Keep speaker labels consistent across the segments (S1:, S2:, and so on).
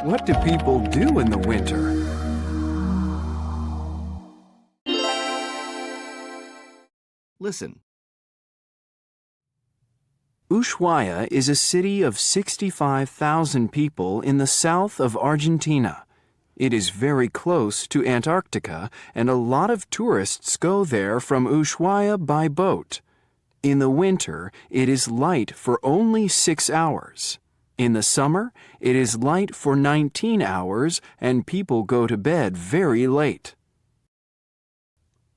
S1: What do people do in the winter?
S2: Listen.
S1: Ushuaia is a city of 65,000 people in the south of Argentina. It is very close to Antarctica, and a lot of tourists go there from Ushuaia by boat. In the winter, it is light for only 6 hours. In the summer, it is light for 19 hours, and people go to bed very late.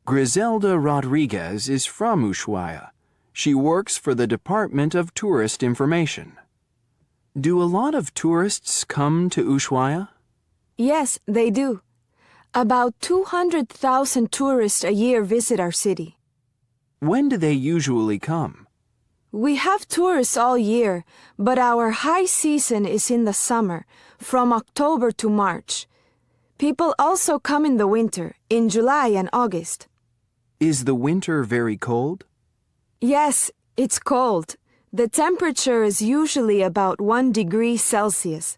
S1: Griselda Rodriguez is from Ushuaia. She works for the Department of Tourist Information. Do a lot of tourists come to Ushuaia?
S3: Yes, they do. About 200,000 tourists a year visit our city.
S1: When do they usually come?
S3: We have tourists all year, but our high season is in the summer, from October to March. People also come in the winter, in July and August.
S1: Is the winter very cold?
S3: Yes, it's cold. The temperature is usually about 1 degree Celsius.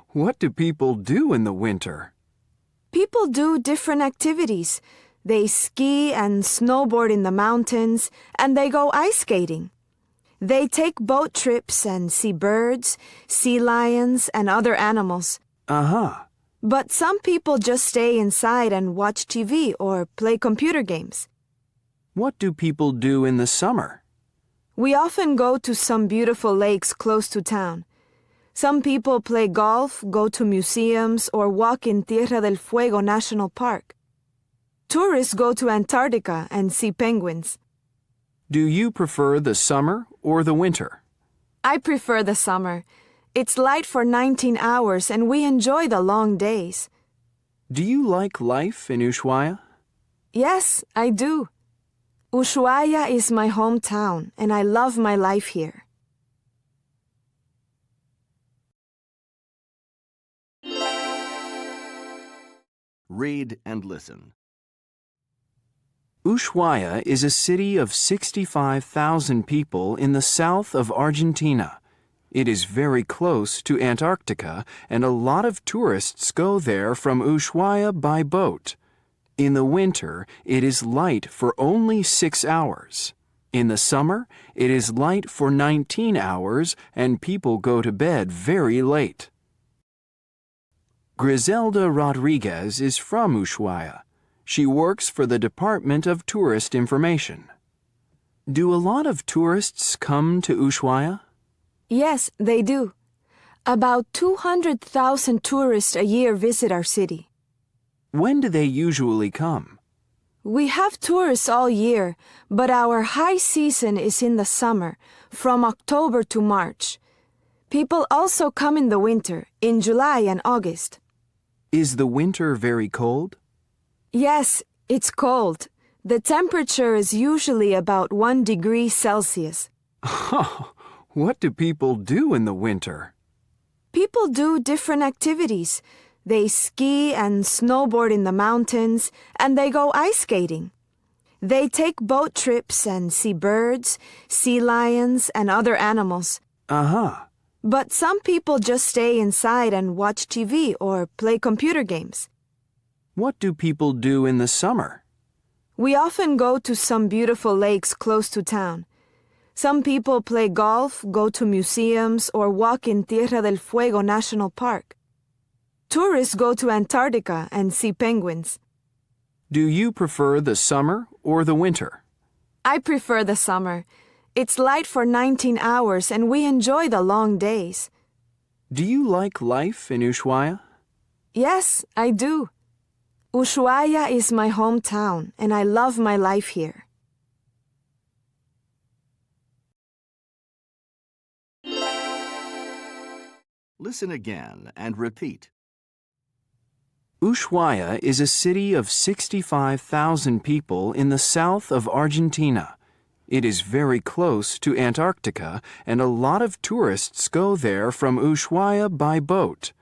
S1: What do people do in the winter?
S3: People do different activities. They ski and snowboard in the mountains, and they go ice skating. They take boat trips and see birds, sea lions, and other animals. But some people just stay inside and watch TV or play computer games.
S1: What do people do in the summer?
S3: We often go to some beautiful lakes close to town. Some people play golf, go to museums, or walk in Tierra del Fuego National Park. Tourists go to Antarctica and see penguins.
S1: Do you prefer the summer or the winter?
S3: I prefer the summer. It's light for 19 hours and we enjoy the long days.
S1: Do you like life in Ushuaia?
S3: Yes, I do. Ushuaia is my hometown and I love my life here.
S2: Read and listen.
S1: Ushuaia is a city of 65,000 people in the south of Argentina. It is very close to Antarctica, and a lot of tourists go there from Ushuaia by boat. In the winter, it is light for only 6 hours. In the summer, it is light for 19 hours, and people go to bed very late. Griselda Rodriguez is from Ushuaia. She works for the Department of Tourist Information. Do a lot of tourists come to Ushuaia?
S3: Yes, they do. About 200,000 tourists a year visit our city.
S1: When do they usually come?
S3: We have tourists all year, but our high season is in the summer, from October to March. People also come in the winter, in July and August.
S1: Is the winter very cold?
S3: Yes, it's cold. The temperature is usually about 1 degree Celsius.
S1: What do people do in the winter?
S3: People do different activities. They ski and snowboard in the mountains, and they go ice skating. They take boat trips and see birds, sea lions, and other animals. But some people just stay inside and watch TV or play computer games.
S1: What do people do in the summer?
S3: We often go to some beautiful lakes close to town. Some people play golf, go to museums, or walk in Tierra del Fuego National Park. Tourists go to Antarctica and see penguins.
S1: Do you prefer the summer or the winter?
S3: I prefer the summer. It's light for 19 hours and we enjoy the long days.
S1: Do you like life in Ushuaia?
S3: Yes, I do. Ushuaia is my hometown and I love my life here.
S2: Listen again and repeat.
S1: Ushuaia is a city of 65,000 people in the south of Argentina. It is very close to Antarctica, and a lot of tourists go there from Ushuaia by boat.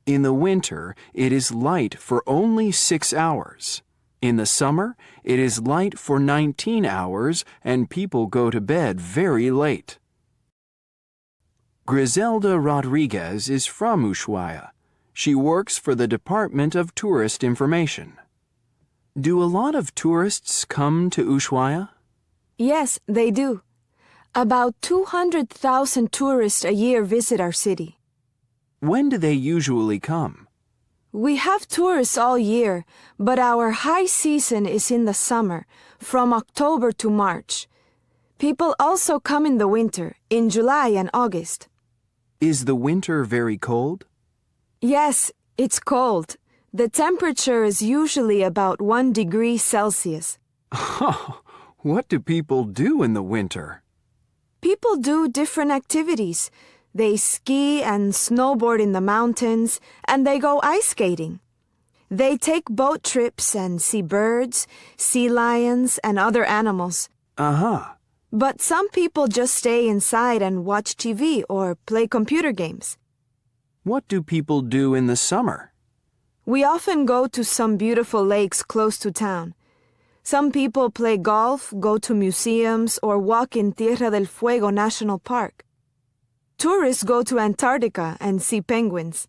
S1: In the winter, it is light for only 6 hours. In the summer, it is light for 19 hours, and people go to bed very late. Griselda Rodriguez is from Ushuaia. She works for the Department of Tourist Information. Do a lot of tourists come to Ushuaia?
S3: Yes, they do. About 200,000 tourists a year visit our city.
S1: When do they usually come?
S3: We have tourists all year, but our high season is in the summer, from October to March. People also come in the winter, in July and August.
S1: Is the winter very cold?
S3: Yes, it's cold. The temperature is usually about 1 degree Celsius.
S1: What do people do in the winter?
S3: People do different activities. They ski and snowboard in the mountains, and they go ice skating. They take boat trips and see birds, sea lions, and other animals. But some people just stay inside and watch TV or play computer games.
S1: What do people do in the summer?
S3: We often go to some beautiful lakes close to town. Some people play golf, go to museums, or walk in Tierra del Fuego National Park. Tourists go to Antarctica and see penguins.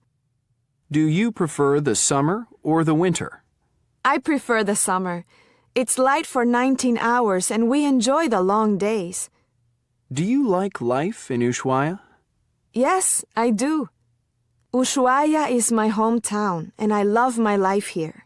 S1: Do you prefer the summer or the winter?
S3: I prefer the summer. It's light for 19 hours and we enjoy the long days.
S1: Do you like life in Ushuaia?
S3: Yes, I do. Ushuaia is my hometown and I love my life here.